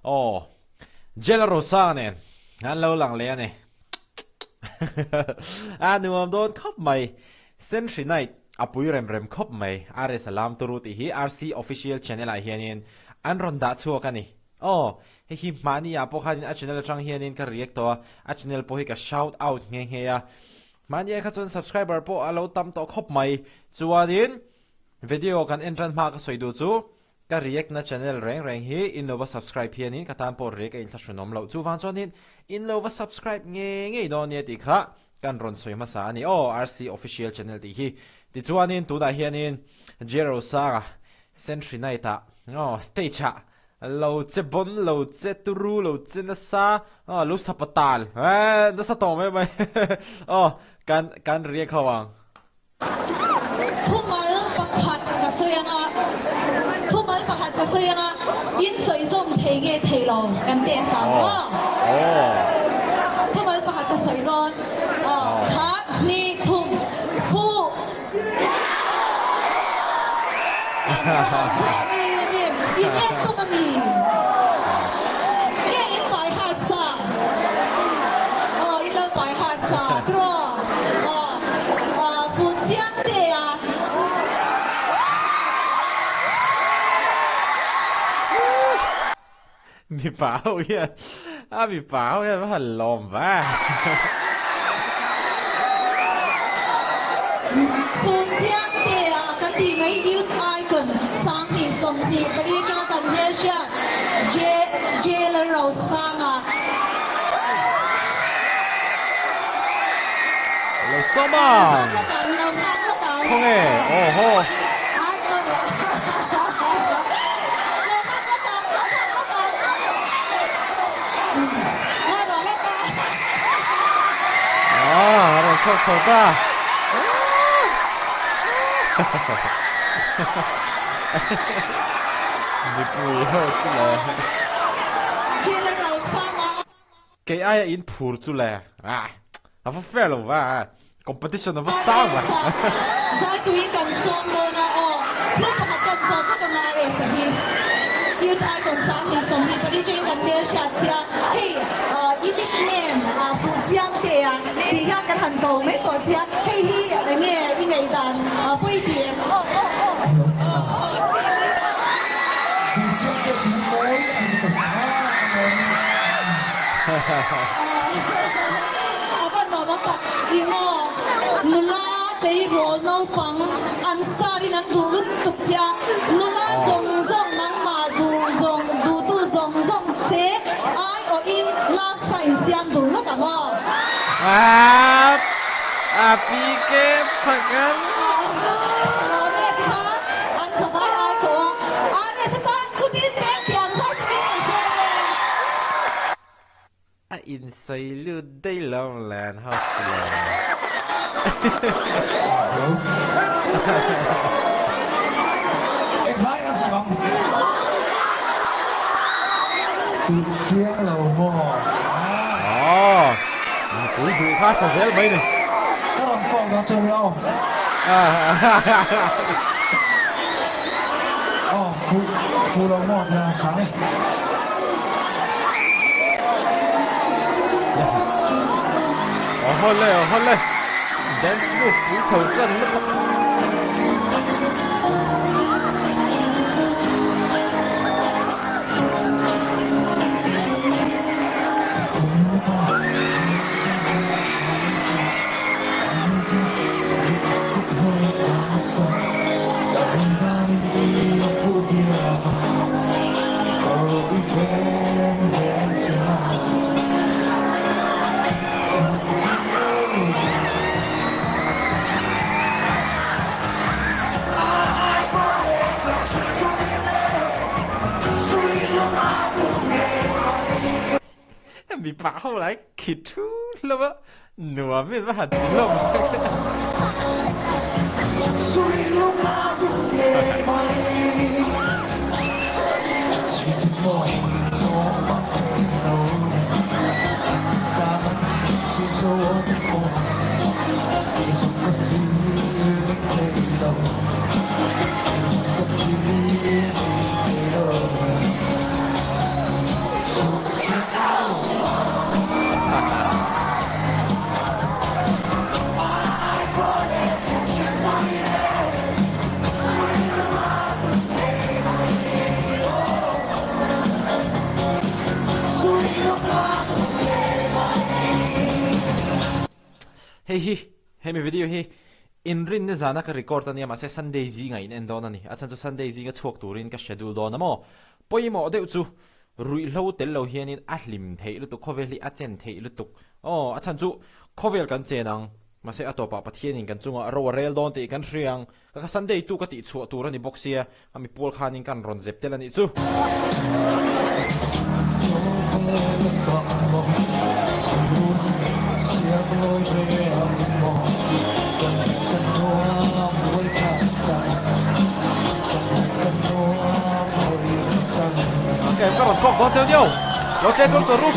Oh, Gelarosa nè, anh lâu lặng lẽ nè. Nuông đón khóc mày, Century Night, apui rem rem khóc mày, are salam turu ti hi RC official channel ai hianin, an ron da chua ka ni. Oh, hi mani apo khanin a channel atang hianin ka react to, a channel po hi ka shout out nge nge ya. Mani ka chon subscriber po alo tam to khóc mày, chuanin video kan entran ma ka soidu chu. Ka react na channel reng reng hi in lova subscribe hianin ka tan po react in thasunom lo chu van chonin in lova subscribe nge don ye ti kha kan ron soi ma sa ni RC official channel ti hi ti chuanin tu da hianin Jero Saga Century Night stage lo che bon lo che turu lo che na sa lo sapatal na sa to mai kan react khawang Kumal pakhat kasuyanga Kumal pakhat kasuyanga in soizom phege thailo kan te sam Kumal pakhat kasoidon khat ni thum fu in economy in by heart sa in by heart sa tro fu chiang de à bị bảo kìa bị bảo kìa nó hành lòm vả Phu Chiang Địa cái gì mấy youth icon sang thì song thì cái đi cho tận thế chứ J là rau sang lo soma không hề hô rồi sâu ta bị bùi hơ chứ là cái ai in phur chứ là nó phải fair luôn và competition nó phải sao mà Sa tuwing kansong mo na lúc mà kansong ko kung naaray sa him yun ay kung saan ni song him pali tuwing kanmel siya siya hey nickname Phu Chiang Địa thì ra cái hành cầu mấy tổ siya hey hi nghe in ngày đàn bơi điểm Apa nama kak Imo Nula tei ro nau pang an stari nan dulut tukja Nula zong zong nang ma du zong zong che ai o in la sai sian du lo ka mo PK pagan Ame kita an sabai ai to ane setan kutin ben tiang sai kutin in say lưu đây long land hospital Em nói ở sòng chiếc lầu mò cúi đủ khá sao dễ mấy này các đồng con đó chơi nhau phụ lầu mò là sáng hôn lên dance move cúi sầu chân bị bảo lại kịp thu lắm á nửa bên bắt hạt lông Hey mi video hi in rin ne zana ka record ani ma se Sunday zi ngai in don ani achan chu Sunday zi nga chuak turin ka schedule don amo poimo deu chu rui lo tel lo hianin a hlim thei lu tu khoveli a chen thei lu tuk achan chu khovel kan chenang ma se atopa pathianin kan chunga ro rel don te kan hriang ka Sunday tu ka ti chu tur ani boxia ami pol khanin kan ron zep tel ani chu Okay, các bạn có chơi nhau, có chơi tôi tự rút.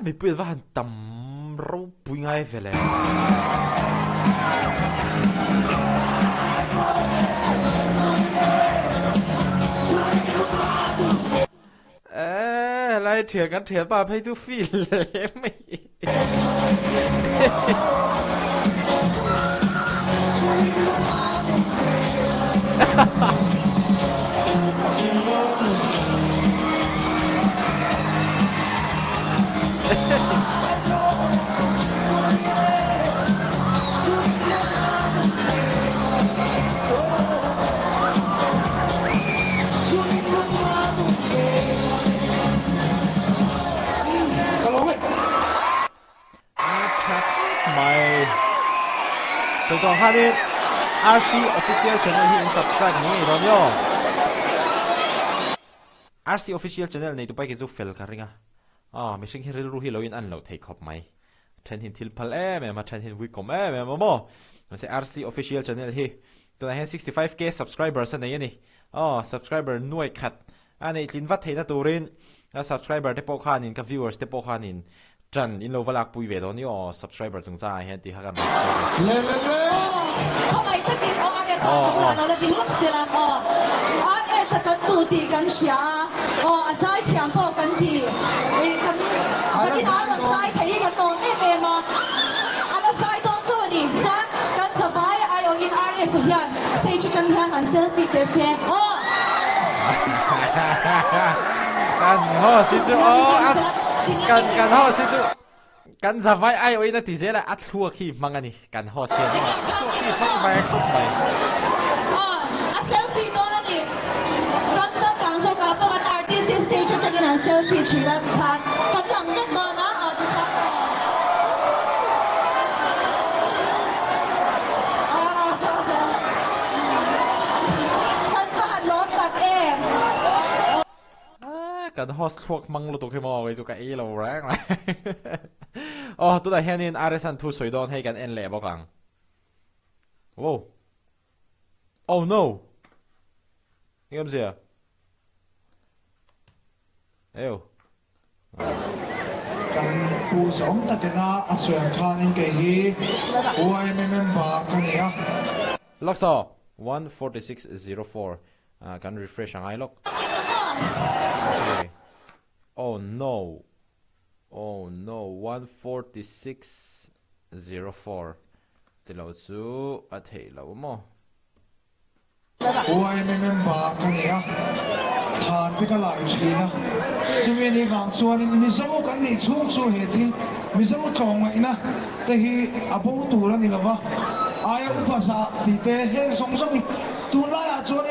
Bị bươn vào tầm râu bùi ngay về lẽ lại thiệt ăn thiệt bà phải tu phi lẽ mày So don't have it. RC official channel hi subscribe ni don yo. RC official channel nei tu pai ke zu fel ka ringa. Mi sing hiril ru hi lo in an lo thei khop mai. Then hin thil phal ma then hin wi kom ma mo. Se RC official channel hi to na 65k subscribers nei ni. Subscriber nuai khat. Ani tlin wat theina turin subscriber te po khanin ka viewers te po khanin Trần in lâu vào lạc bùi về đó nhiều subscriber chúng ta hiện thì hai cái Mày tất nhiên anh ấy sao cũng là nó là tiếng Bắc xí là anh ấy sẽ cần tu đi cần xia anh sai thiam bao cần đi cần sẽ đi nói là sai thấy cái đồ em mà anh ấy sai đồ cho đi chắc cần sẽ phải ai ở in anh ấy sẽ hiện sẽ chỉ cần hiện anh selfie để xem cần ho xin chú cần ho xin chú cần giờ vai ai ơi nó thì sẽ là ắt thua khi mang anh cần ho xin thua khi không mày selfie đó là gì rất rất cảm xúc cả các bạn artist trên stage cho cái này selfie chỉ là phát lặng nhất đó ở thì phát cần host thuộc mang lụt cái mò cái chỗ cái lâu ráng này tôi đã hiện in Arisan thu soi don hay cần en lẹ bao càng wow oh no cái gì à ew cần cú sống ta cái na à xuyên khan in cái gì ôi mình bảo cái gì à lock saw 14604 can refresh ang lock okay. Oh no 14604 thì lâu su à thầy lâu mo ôi mình bảo cái gì à khan cái lại chuyện à xem như vàng chuan mình sống cái này chung chung hết đi mình sống trồng vậy na te hi abu tu la ni lawa aya upasa ti te he song song tu la ya chuan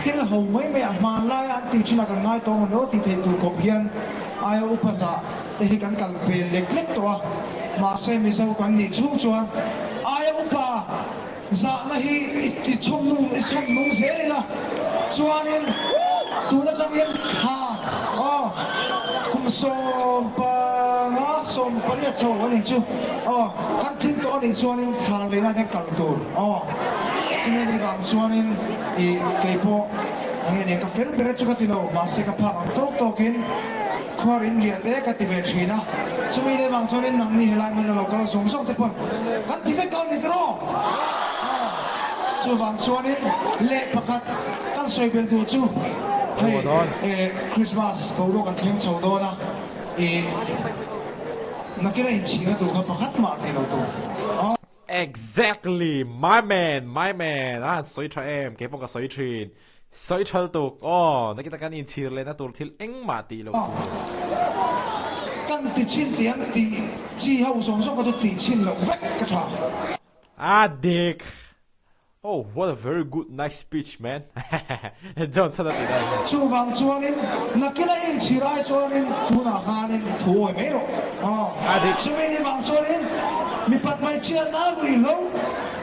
hil ho mai me ma la ya ti china kan ngai to no ti te tu kop hian aya upasa te hi kan kal pe lek lek to ma se mi so kan ni chu chuan aya upa za na hi i chom nu se ni la chuanin tu la chang hian ha kum som pa na som pa ni chaw ani chu kan tin to ni chuanin thar le na te kal tur chumi ni bang chuanin i keipo nge ne ka fel bere chu ka tilo ma se ka phak tok tokin khorin lia te ka ti ve thina chumi ni bang chuanin nang ni helai man lo ka song song te pon kan ti ve ka ni tro chu bang chuanin le pakhat kan soi bel tu chu Christmas ko ro kan theng chho do na nakira in chinga tu ka pakhat ma te lo tu Exactly, my man. Soi tra em, cái phong cái soi train, soi thal tục. Nó kita kan in chir le na tur thil eng ma ti lo. Kan ti chin tiang ti chi hau song song ka tu ti chin lo vek ka tha. Dick. Oh, what a very good, nice speech, man. John said that today. Chu wang chuanin nakila in chirai chuanin tu na hanin thu oi me ro. Dick. Chu me ni wang chuanin mi pat mai chia na wi lo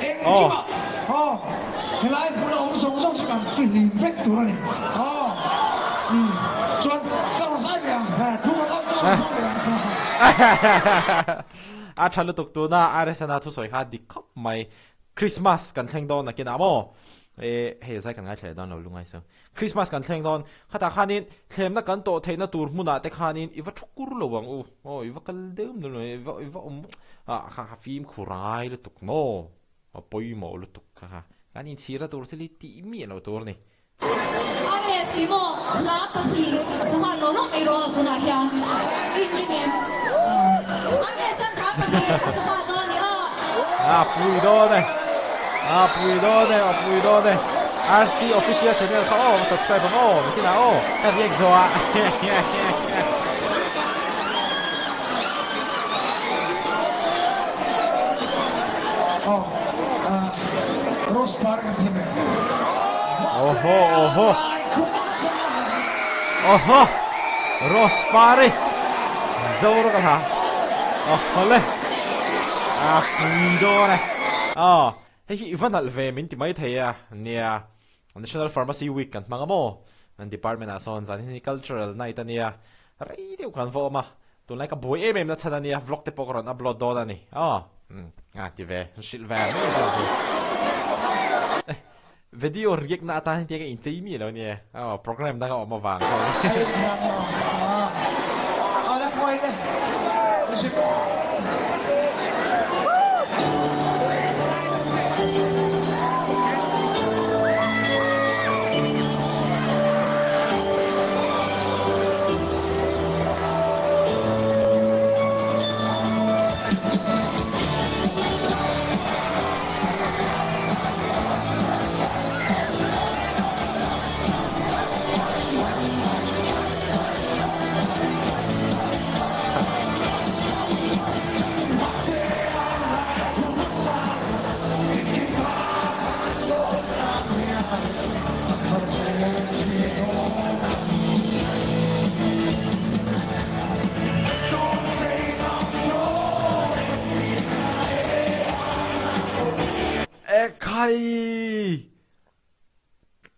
eng chi ma. Helai bu na song song kan feeling vek tu ra ni. Chuan ka sai biang, thu ka au chuan sai biang. Chalu tuk tu na aresana thu soi ha dikhop mai Christmas kan thleng don na kin amo he zai kan ngai thle don lo lungai so Christmas kan thleng don khata khanin thlem na kan to theina tur hmuna te khanin iwa thukur lo wang iwa kal deum no iwa ha film khurai le tuk no poi mo le tuk ha kanin sira tur thili ti mi lo tur ni Ares imo la pati sama lo no ai ro tu na hian ring ring em Ares san ka pati sama do ni pui do ne RC official channel ka subscribe ka kina ka riek zoa Ross Park kan time. Ross Park zoro ka ha le pui do ne Hey, Ivan alve min ti mai thaya nia National Pharmacy Week kan mangamo an department ason zan ni cultural night ania radio kan vo ma to like a boy na chana nia vlog te pokron upload do ni ti ve shil ve video riek na ta ti ka in chei mi lo ni program da ka ma wang so Ala koi de.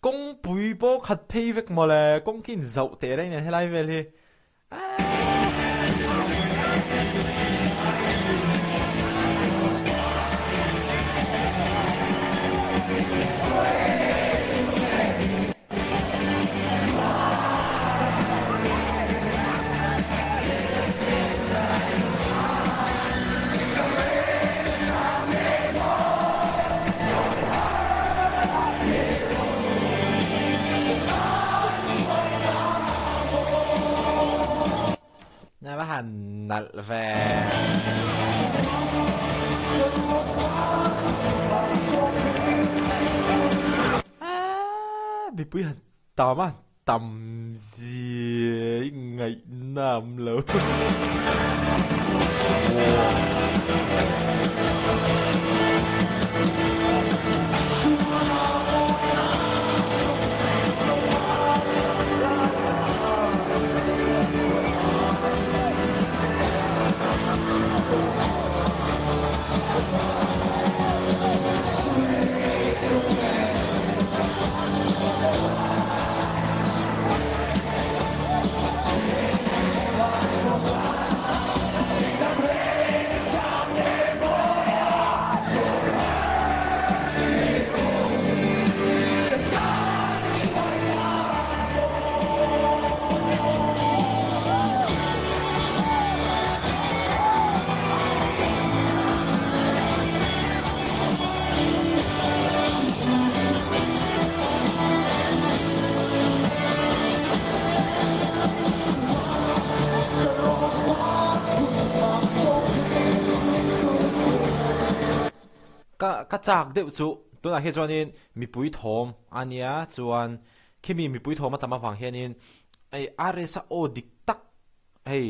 Công bùi bố khát phê vết mà lè công kinh dậu tệ đây này hay lai về đi nal về bị bùi hẳn tao tầm gì ngày năm lâuก็จากเดี๋ยวจู่ตัวนั้นเหตุฉะนั้นมีปุ๋ยทอมอันนี้ส่วนที่มีปุ๋ยทอมมาทำมาฟังเฮียนี่ไออาร์เอสโอดิกตักเฮ้ย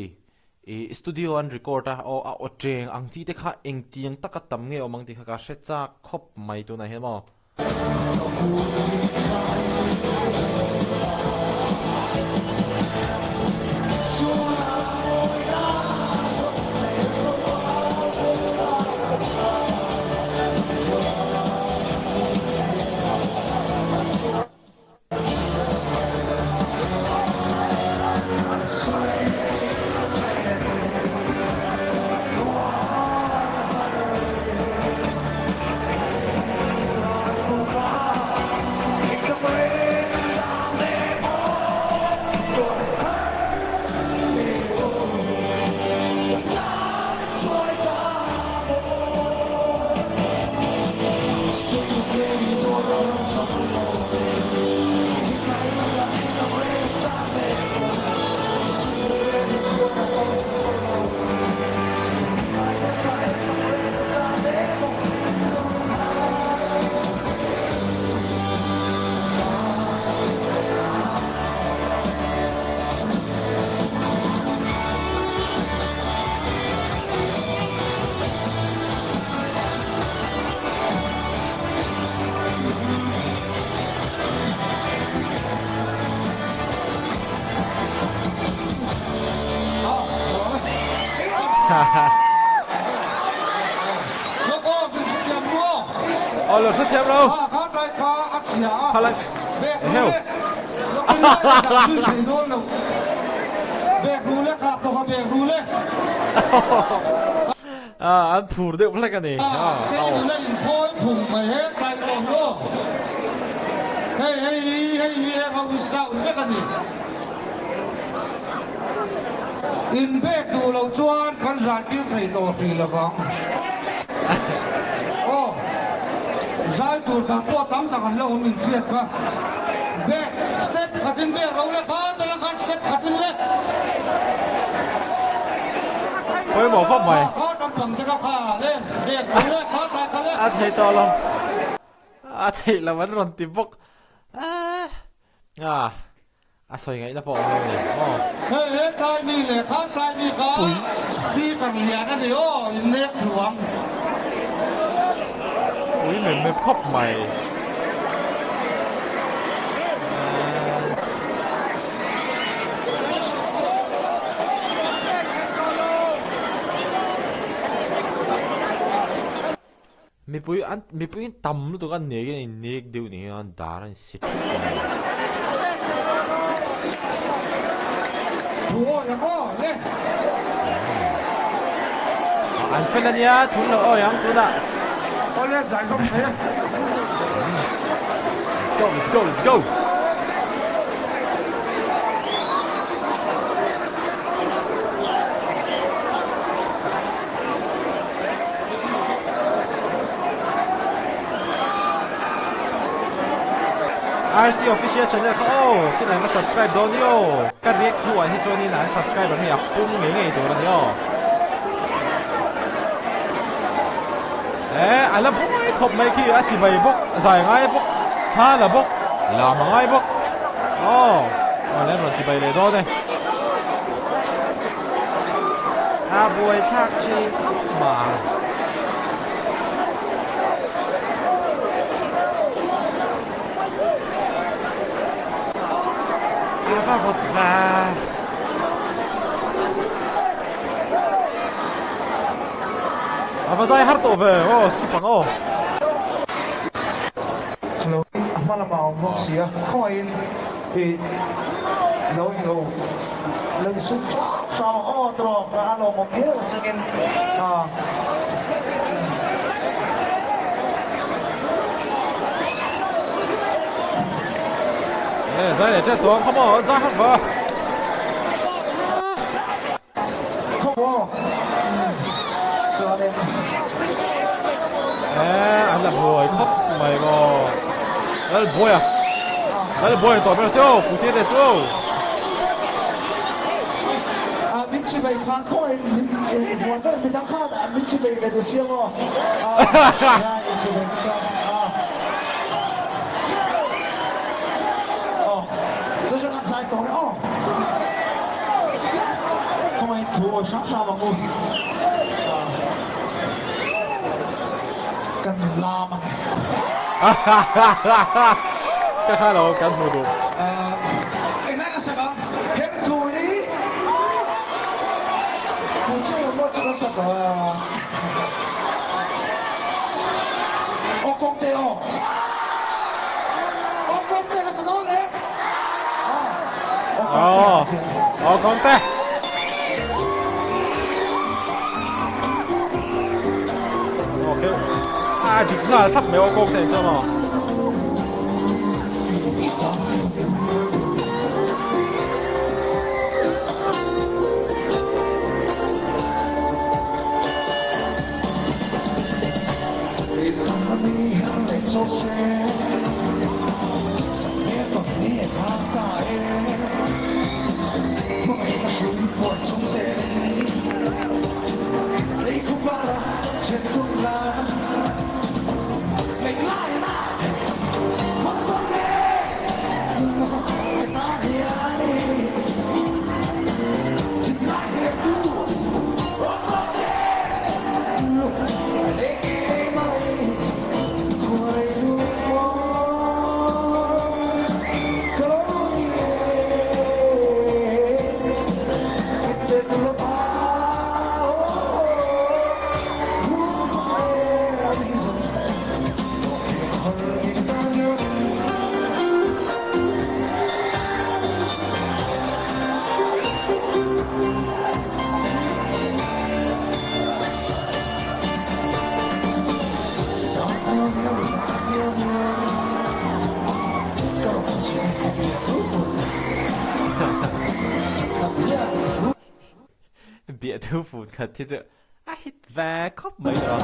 สตูดิโออันรีคอร์ดอ่ะโอเจงอังจีเด็กข้าเองตียงตักก็ทำเงี้ยบางทีข้าก็เช็ดจากครบไม่ตัวนั้นเห็นมั้อ๋อเราสุดเทียมเราพลังเฮ้ยอันผูดเด็กพลังกันนี่เอาอินเบกดูเราชวนขันสาดยิ้มไทยโตทีละกองโอ้ใจดูดกับพวกตั้มตะกันแล้วมันเสียดค่ะเบกสเต็ปขัดเบกเราเลยค่ะแต่ละขัดสเต็ปขัดเลยเฮ้ยบอกข้อใหม่เขาทำผมจะก็ข่าเล่นเบกเลยเขาตายกันเลยอาไทยต่อลงอาไทยละวันรอนติบกสวยไงนะพ่อเลยเฮ้ยใจมีเลยข้าใจมีเขาพี่กันเหลียกันดิโอ้ยเล็กหลวงอุ้ยเหมือนไม่ครบใหม่มีปุ้ยต่ำตัวกันเนกเดียวนี่อันดารันสิโอ้ยพ่อเนี่ยอันเฟลนี่ทุนเรายังตัวน่ะโอ้ยใส่ก็ไม่ Let's go let's go RC official channel เขาที่ไหนมา subscribe โดนโย่ก็เรียกหัวที่โจนี่นะ subscribe แบบนี้อยากปุ้งเงี้ยตัวนั้นโย่อันละพวกไอ้ขบไม่ขี้อาจิบไปพวกใส่ไงพวกชาละพวกลามาไงพวก Mà lên rồi chỉ bay để đó đây. Buổi thác chi mà. Và vượt và dài hát tổ về. Skip bằng Hello, mà là màu vóc xìa, không ai thì lâu lâu lần xuống sao trò cả lò một phía một second giải để chết tuồng không có ra hát vợ. không có sao đây anh là buổi khóc mày mà. Đấy là buổi à? Đấy là buổi tỏ bên siêu, phụ thiết để siêu. mình chỉ phải kháng không ai muốn đó mình đang khát mình chỉ phải về được siêu rồi mình chỉ phải cho tôi sẽ ăn sai tổ cái không ai thua sắp sao mà ngon cần làm Cái khai là cắn thua đủ. cái này là sao hết thua đi phụ trách một chút là sao đó công ty công ty là sao đó đấy Con té. Ok. Thì cũng là sắp mấy ô con té chưa mà. Địa thư phụ thật thì sự hít và khóc mấy rồi.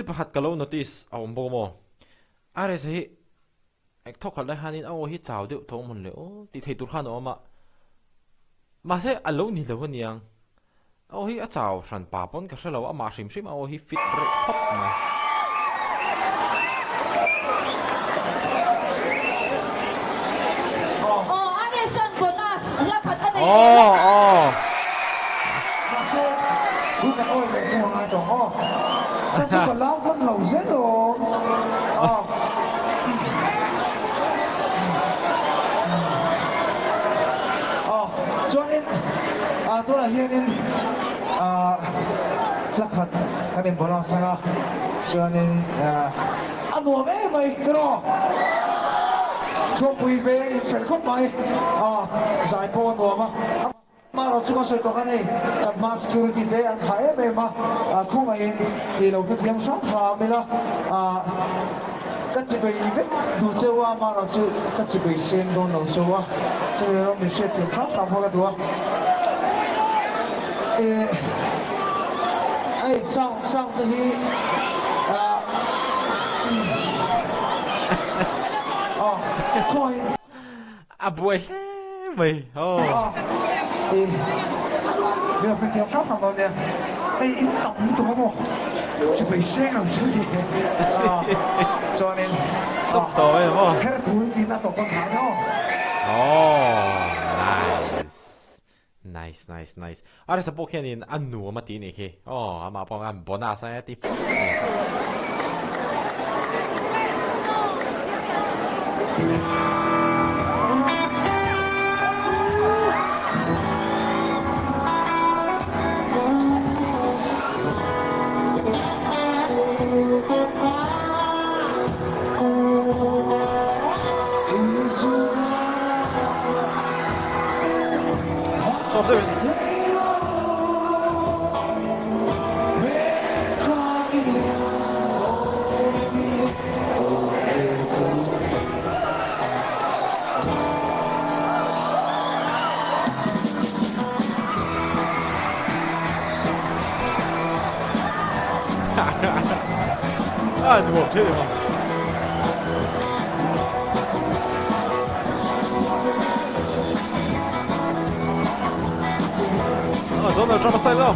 thil pakhat kalo notice a awm bawk maw ares hi ek thok khat lai hanin aw hi chaw deuh thawng hmun le o ti thei tur khan awma ma se alo ni lo niang aw hi a chaw hran pa pon ka hrelo ama hrim hrim aw hi fit khop ma Aresan bonus lapat ano Kasi, bukan oi về chung ai đó. Sao chúng ta lao con lẩu dễ rồi. Cho nên, tôi là hiện nên lắc hạt cái điểm bonus sang cho nên ăn đồ bé mày cái đó cho bùi về phải không mày giải bom đồ màเราช่วยช่วยตัวกันนี่กับมา security เดย์อันขายไปมาคู่มาเองที่เราจะเตรียมซ้อมซ้อมไปละก็จะไปดูเจ้าว่ามาเราจะก็จะไปเซ็นโดนเราชัวจะเราไม่ใช่เตรียมซ้อมซ้อมพอกันตัวสร้างตัวนี้คอยa buai mày bây giờ phải theo sát phòng vào nè đây ít tổng tụi nó chỉ bị xe làm sao thì cho nên tốc độ ấy đúng không cái là thú thì nó tổ con thằng đó nice ara sa pokyan in anu ma ti ni khi ama pong am bonus ai ti nuột thế mà Donald Trump style đâu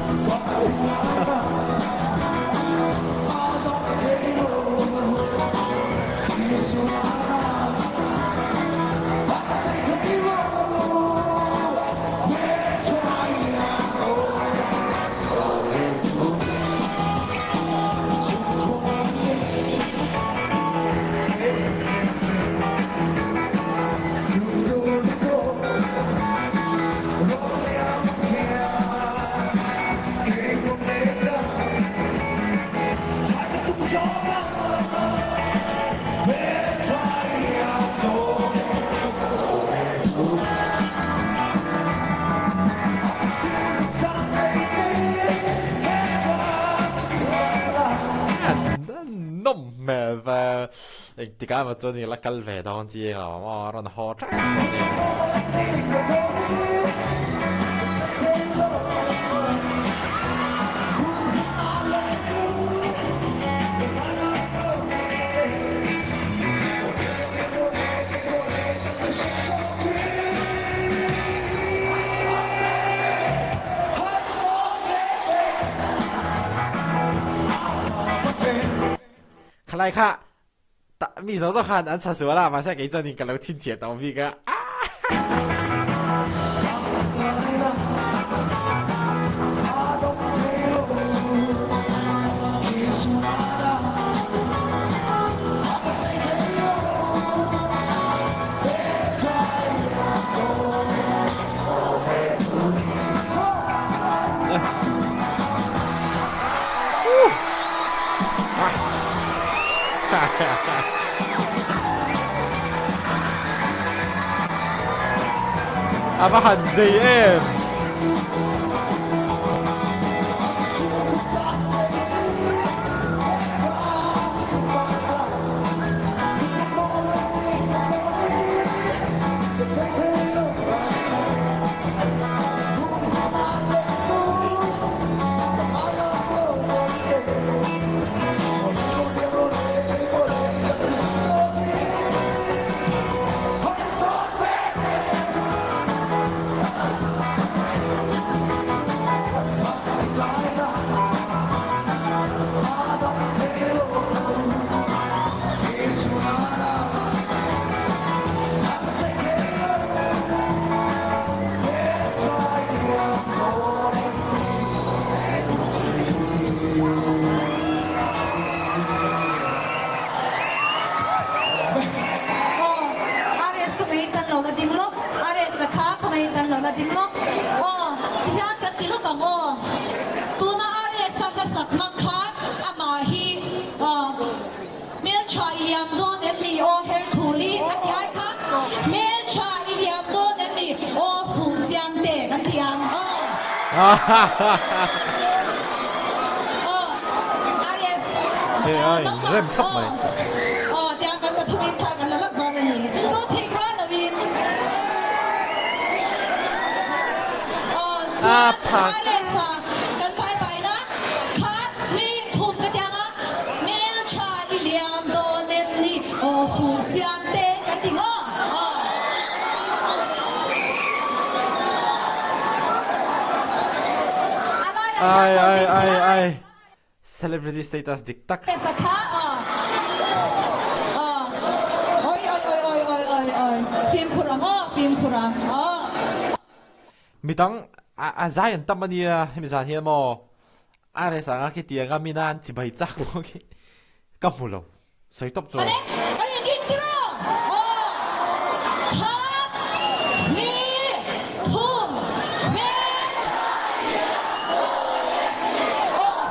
mẹ và thì cái mà cho nên là cල් về đó chi là mà nó hot cho看来看，秘书说看俺厕所了，马上给这你个老亲切到那个啊。Apa han ZM hian kan ti lo kang o tuna are sak sak mang khat ama hi mel cha iliam don em ni o her thuli ati ai kha mel cha iliam don em ni o phung jiang te kan ti ang rem khắp mày tiếng kan bắt thumi tha kan lak ba ni to thik ra la win phak sa kan pai pai na khat ni thum ka tiang a mel cha iliam do nem ni o fu jiang te ka ting o ai celebrity status dik tak sa kha oi phim khurang midang a zayan tamania himizan hian mo are sanga ki tianga minan chi bai chak mo ki kamulo soi top cho ale ai ngin tiro khat ni thum me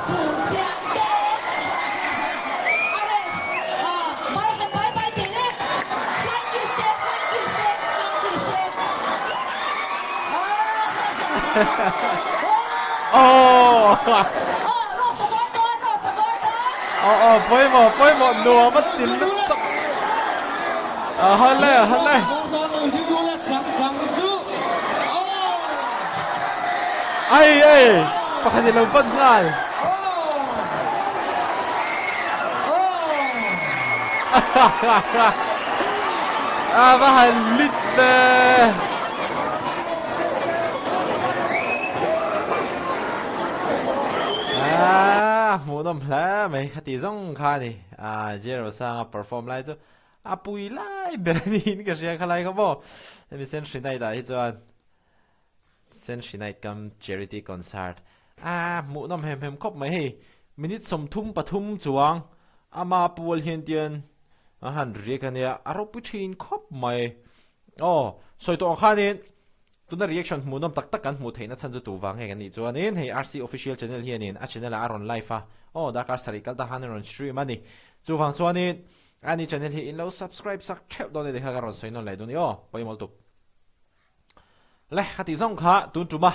fu jiang te are bye te le thank you step Poi một nùa mất tiền lúc tập hơn lên ai pakai di lompat ngai bahan lit deh một năm lá mấy cái tí giống khai này zero sang perform lại chứ bùi lại bên nhìn cái gì khai lại không bỏ em xem chuyện này đã hết rồi xem chuyện này cầm charity concert một năm hem khóc mấy hi minute som thum pathum chuang ama pual hiền tiền han riêng cái này aropuchin khóc mấy soi to khai này tuna reaction mu nom tak kan mu theina chan chu tu wang he ni chuan in hei RC official channel hianin a channel a ron live dakar sarikal ta haneron stream ani chu wang chuan in ani channel hi in lo subscribe sak theu don de kha ron soinon lai dun poimol tu le khati zong kha tu tuma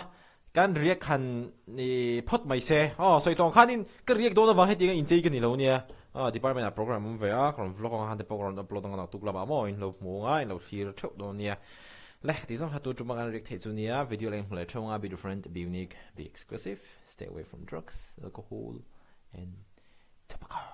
kan react khan ni phot mai se soi tong khanin ka react don wang he tinga in chei kan ni lo nia department of program ve a kron vlog han de program upload ngana tukla ba mo in lo mu nga in lo hir theu don nia Lech, these are two Jumagan Rectazunia, video length Letonga, be different, be unique, be exclusive, stay away from drugs, alcohol, and tobacco.